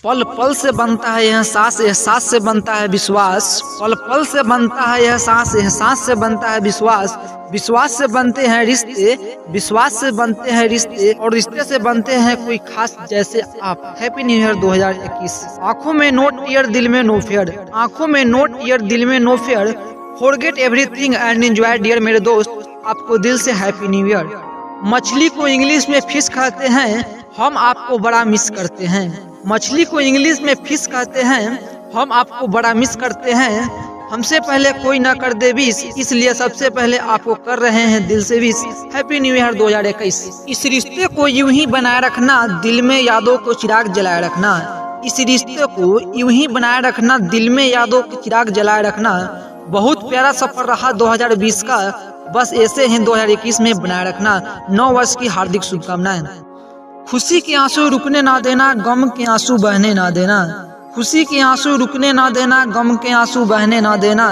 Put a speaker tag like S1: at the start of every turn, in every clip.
S1: पल पल से बनता है यह सांस, एहसास से बनता है विश्वास। पल पल से बनता है यह सांस, एहसास से बनता है विश्वास। विश्वास से बनते हैं रिश्ते, विश्वास से बनते हैं रिश्ते, और रिश्ते से बनते हैं कोई खास जैसे आप। Happy new year 2021। आंखों में नो टीयर, दिल में नो फेयर। आंखों में नो टीयर, दिल में no fear. Forget everything and enjoy dear मेरे दोस्त, आपको दिल से हैप्पी न्यू ईयर। मछली को इंग्लिश में फिश कहते हैं, हम आपको बड़ा मिस करते हैं। मछली को इंग्लिश में फिश कहते हैं, हम आपको बड़ा मिस करते हैं। हमसे पहले कोई ना कर दे विश, इसलिए सबसे पहले आपको कर रहे हैं दिल से विश। Happy new year 2021। इस रिश्ते को यूं ही बनाए रखना, दिल में यादों को चिराग जलाए रखना। इस रिश्ते को यूं ही बनाए रखना, दिल में यादों के चिराग जलाए रखना। बहुत प्यारा सफर रहा 2020 का, बस ऐसे ही 2021 में बनाए रखना। 9 वर्ष की हार्दिक शुभकामनाएं। खुशी के आंसू रुकने ना देना, गम के आंसू बहने ना देना। खुशी के आंसू रुकने ना देना, गम के आंसू बहने ना देना।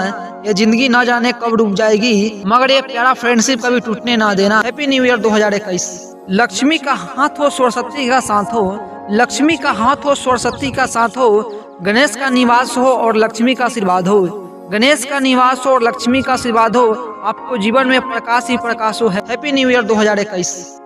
S1: ये जिंदगी ना जाने कब रुक जाएगी, मगर ये प्यारा फ्रेंडशिप कभी टूटने ना देना। Happy new year 2021। लक्ष्मी का हाथ हो, सरस्वती का साथ हो। लक्ष्मी का हाथ हो, सरस्वती का साथ हो। गणेश का निवास हो और लक्ष्मी का आशीर्वाद हो। गणेश का निवास हो और लक्ष्मी का आशीर्वाद हो। आपको जीवन में प्रकाश ही प्रकाश हो। Happy new year 2021।